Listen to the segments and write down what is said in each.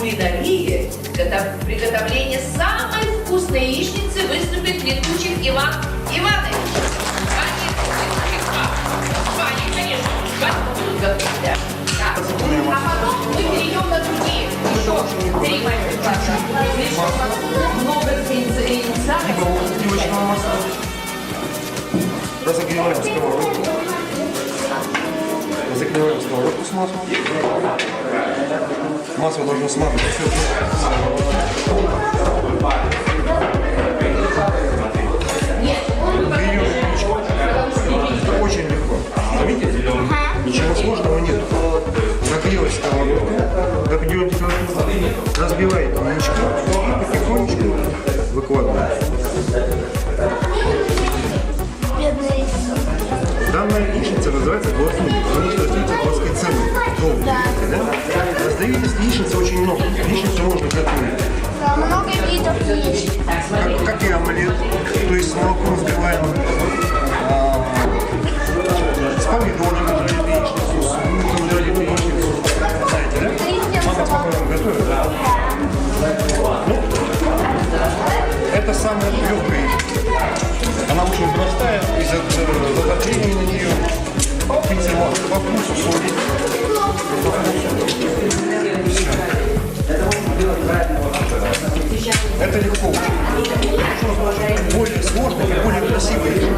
кулинарии приготовление самой вкусной яичницы выступит Летучих Иван Иванович. Ваня, конечно, будут готовить, да? А потом мы перейдем на другие. Еще 3 мастер-класса. Много инициатив. Разогреваем сковородку. Закрываем сковородку с маслом. Масло должно смазать все. Это очень легко. Заметите? Ничего сложного нет. Нагрелась сковородка, нагреваем сковородку, разбиваете яичко и потихонечку выкладываете. Данная яичница называется глазунья, потому что растется плоской ценой. Да? Раздаете яичницы очень много. Яичницу можно готовить. Много видов есть. Как и омлет, то есть с молоком взбиваем, с помидорами жарим яичницу, с луком жарим яичницу. Знаете, да? Мама спокойно готовит. Ну, это самая легкая яичница. Она очень простая, из-за затопления на нее по вкусу соли. Это легко очень. Более сложно и более красивый.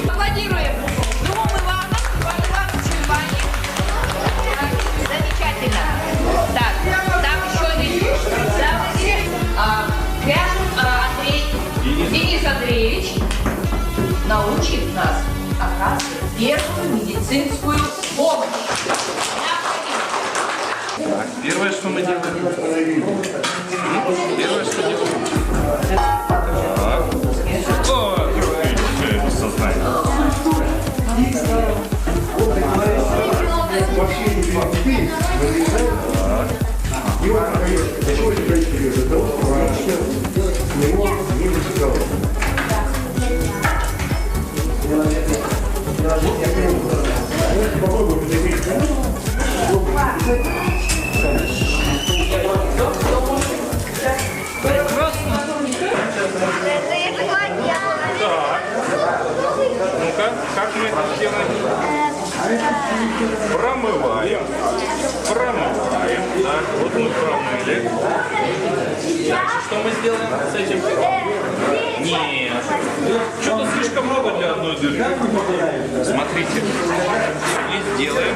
Аплодируем двум Иванам, Ивану Ивановичу и Ване. Замечательно. Так, там еще один Андрей, Денис Андреевич научит нас оказывать первую медицинскую помощь. Так, первое, что мы делаем. Первое, что делаем. Так. О, крутые, без сознания. Ну-ка, как мы это делаем? Промываем. Промываем. Так, вот мы промыли. Дальше что мы сделаем с этим? Нет. Что-то слишком много для одной дырки. Смотрите. И сделаем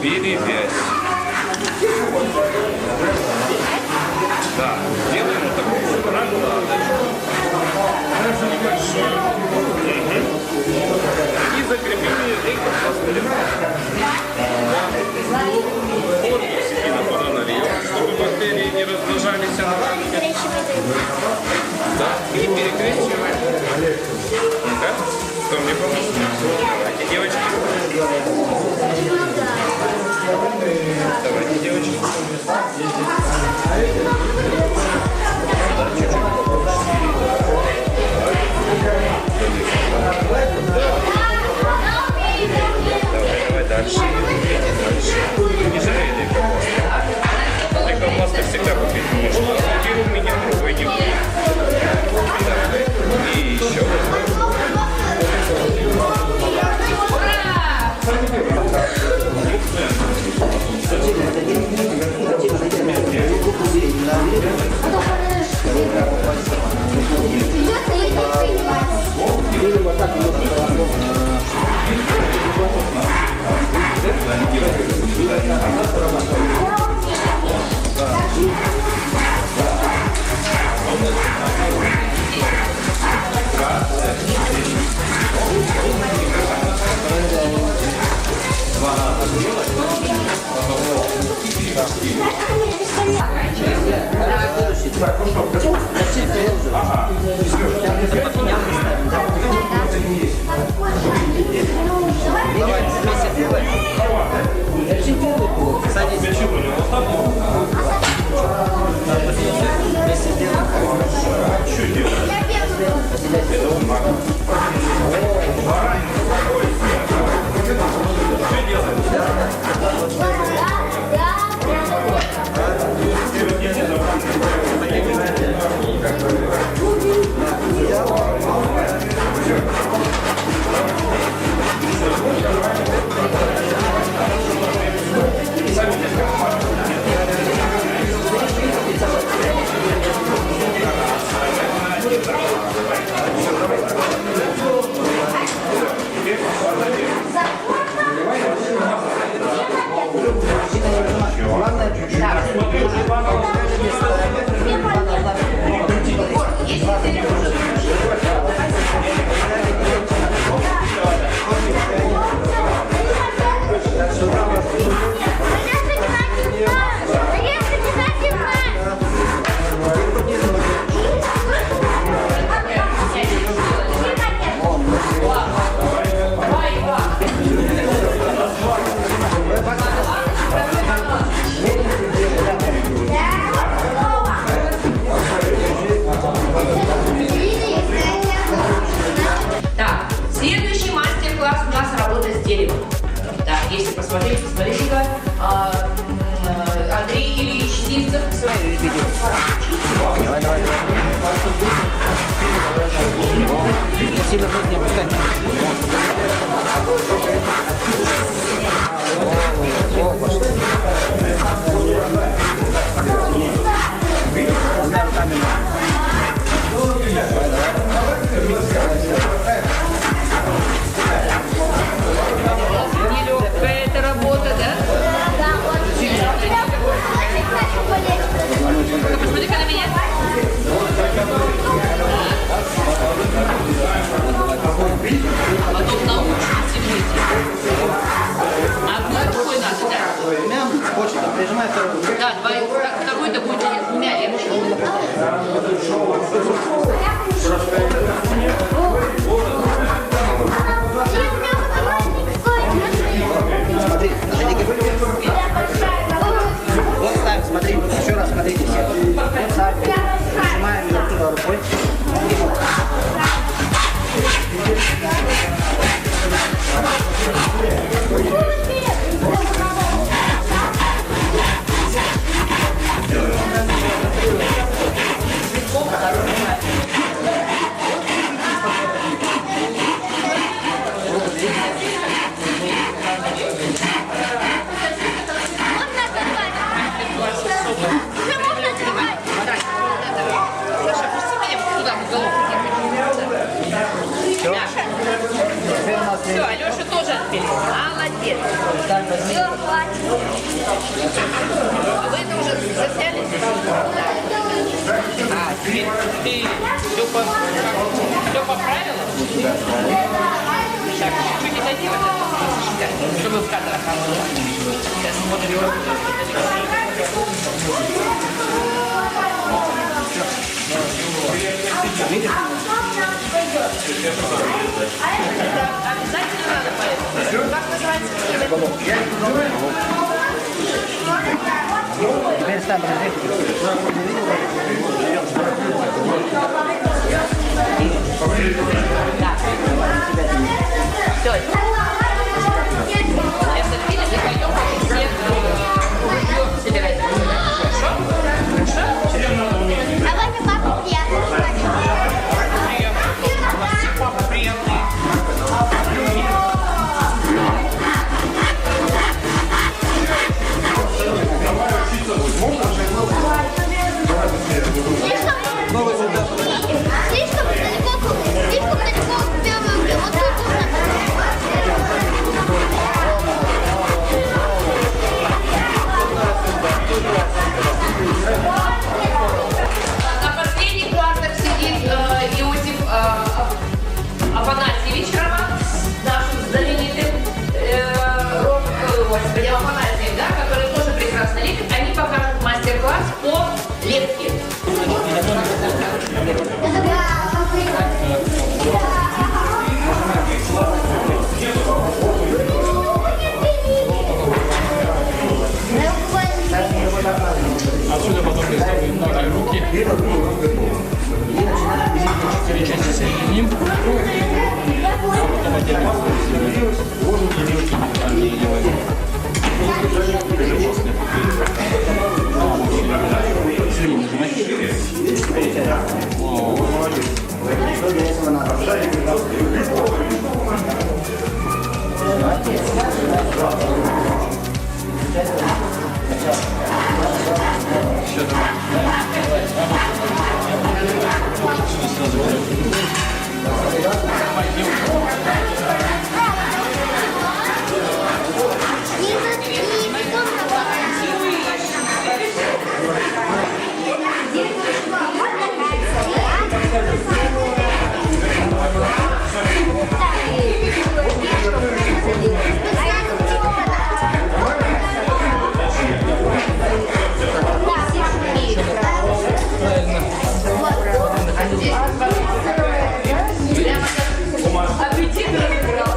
перевязь. Да, делаем вот такую прокладочку. Небольшую. И закрепим ее электропластырем. Вот сидина туда нальем, чтобы бактерии не размножались. Да, и перекрещиваем. Ну-ка, кто мне поможет? Давайте, девочки. Давайте, девочки. Давай дальше. Не жалей лейкопластырь. Лейкопластырь всегда купить можно. Первый меня другой не будет. И еще. Так, ну что, готов? Ага. Все. дерева. Да, если посмотреть, посмотрите-ка, Андрей Ильич Сильцев свое видео. Сильно не опускать. Нелегкая эта работа, да? Посмотри-ка на меня. Потом научитесь жить. Одной рукой надо, да? Почта, прижимай вторую. Да, второй-то будет двумя легче. Смотри, находи. Вот ставим, смотри, еще раз смотрите все. Вот ставим, прижимаем ее оттуда рукой. Саша, пусти меня туда, в голову. Все, Алеша тоже отпили. Молодец. Вы это уже засняли? А, теперь ты все поправила? Так, чуть-чуть не доделать, чтобы в кадр оказалось. Сейчас смотрим. Обязательно надо поэтому. Как называется? Теперь ставим Да. Все. Это видишь, и пойдем все ружьем собирать. Хорошо? Хорошо? Давайте папу приятно. Папа приятный. Слишком далеко первую руки. Вот тут На последних партах сидит Иосиф Афанасьевич Роман, нашим знаменитым Афанасьевич, да, который тоже прекрасно лепит. Они покажут мастер-класс по лепке. Отсюда потом представим руки. Четыре части соединим. А потом отдельно. Аппетит разыграл.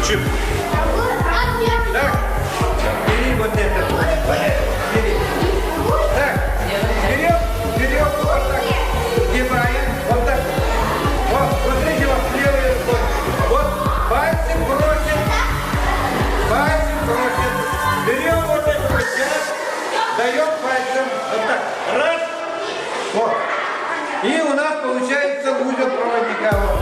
Чип. Так. Бери вот это. Бери. Так. Берем вот так. Сгибаем. Вот так. Вот, смотрите, вот левой рукой. Вот, пальцем бросим. Пальцем бросим. Берем вот эту вот часть. Даем пальцем. Вот так. Раз. Вот. И у нас получается узел проводника. Вот.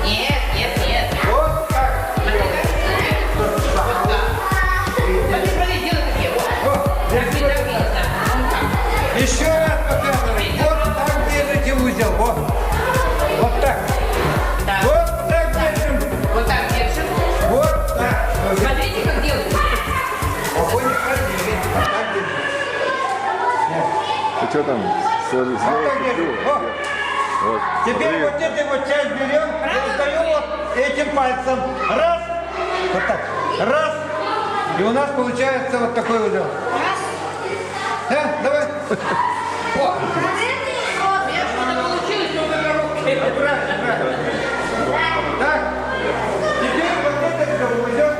Нет. Вот так. Смотри, делай такие. Вот. Еще раз показывай. Вот так держите узел. Вот. Вот так. Да. Вот так держим. Вот так держим. Вот так. Смотрите, как делают. Спокойно, подержи. Вот так держи. Ты что там? Вот так держи. Вот. Вот. Теперь Смотри. вот эту вот часть берем и даем вот этим пальцем. Раз. Вот так. Раз. И у нас получается вот такой узел. Да, давай. О, у меня что-то получилось, но только руки. Правильно. Так. Теперь вот этот же узел.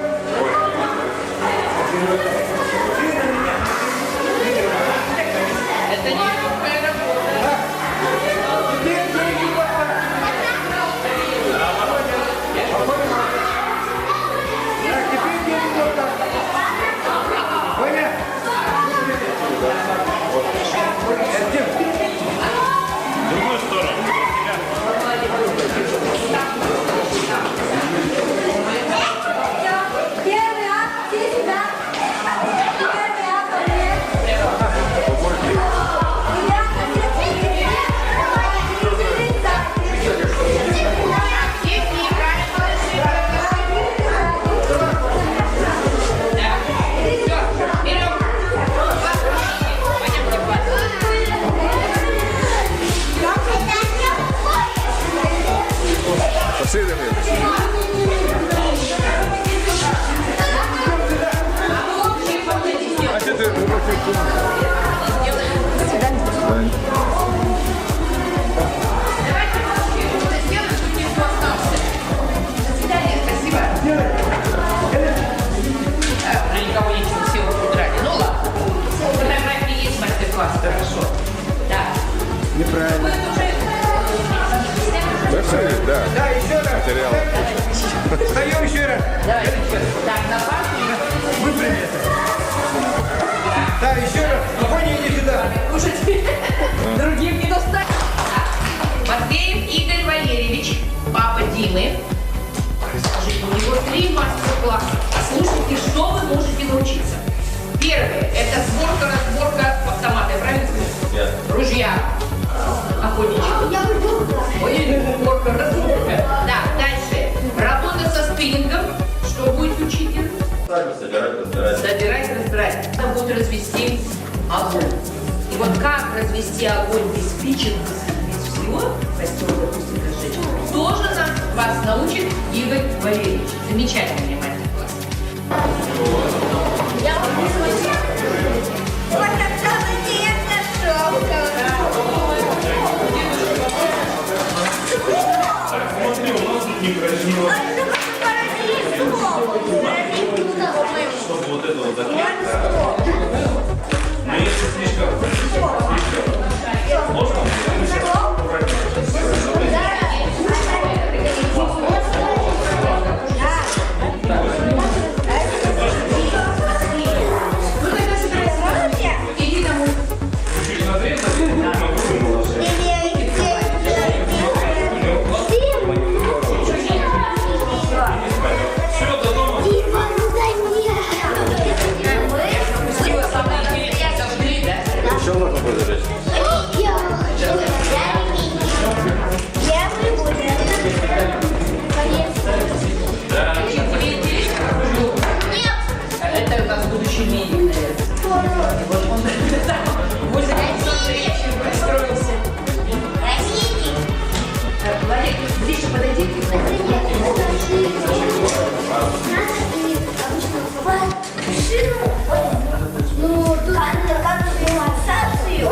Это не легкая работа. Теперь деньги вот так. Так, теперь деньги вот так. Понятно? В другую сторону. Первый акт, все сюда. Первый акт, ко мне. Пошли, Дамир. А что ты? Уже никого не все удрали. Ну ладно. Фотографии есть мастер-класс, хорошо. Да. Неправильно. Да, все, да. Да, еще раз. Материал. Встаем еще раз. Давай еще. Так, на пару. Выпрями это. Да, еще раз. Спокойнее иди сюда. Кушать. Другим не достать. Матвеев Игорь Валерьевич, папа Димы. Скажите, у него 3 мастер-класса. Послушайте, что вы можете научиться. Первое – это сборка-разборка автомата. Я правильно сказала? Ружья. Охотничьего. Я буду. Ой, сборка, разборка. Да, дальше. Работа со спиннингом. Что будет учитель? Собирать, разбирать. Надо будет развести огонь. И вот как развести огонь без спичек, без всего, костер, допустим, разжечь, тоже вас научит Игорь Валерьевич. Замечательный мастер-класс. Я буду. Вот это интересно, шока. Смотри, у нас тут некрасиво. Чтобы вот это вот закрыть. Но если слишком сложно, Ну тогда собирайся. Иди домой. чуть нагреть, могу все до дома. Пустила самое интересное, зажгли, да? Еще можно подождать? Тебе интересно? Это у нас будущий медик, наверное. Вот он возле встречи пристроился. Владик, ближе подойдите. Ну, тут как-то релаксацию.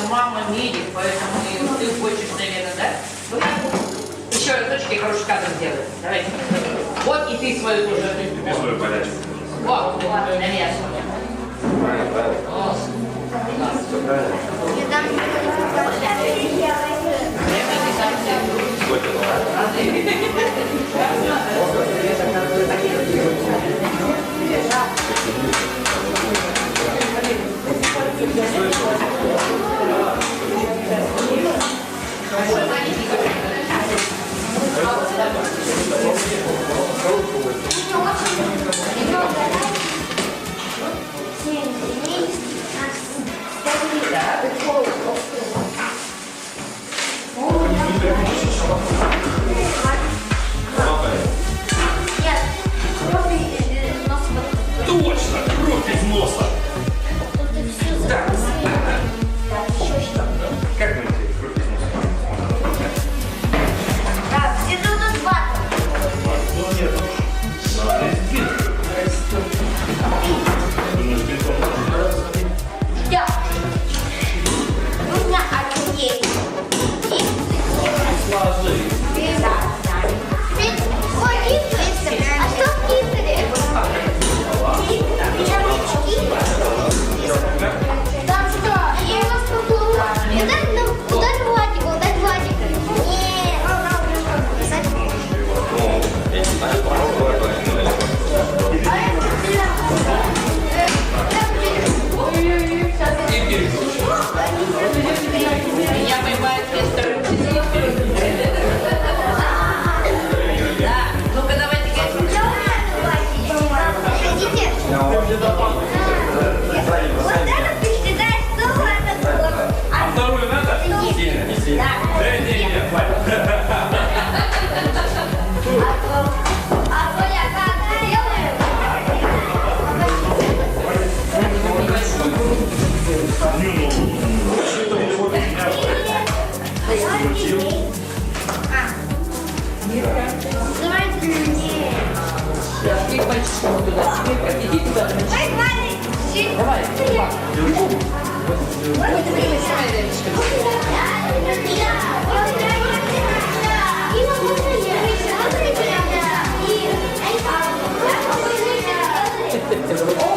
мама медик, поэтому и ты хочешь, наверное, да? Ну, еще разочек хороший кадр сделай. Давай. Вот и ты свою тоже. Тебе свою подачу. Вот, наверное. Точно! Кровь из носа! Как мы тебе кровь из носа? Так, все тут батл. Ну нет. Здесь бинт. Думаешь, бинтом? Да. Нужно отъесть. Сложи. Ой, кипры. А что в кипре? Там что? Я его спугнула. Ударь Владика, ударь Владика. Нет. Меня поймает мистер. Да. Ну-ка, давайте Хотите? Вот это ты считаешь, что это было? А вторую надо? Сильно, не сильно. Да, не, А то я как делаю? Давайте мне. Ты мальчишку туда. Иди туда. Ой, Владик, сидь. Давай. О,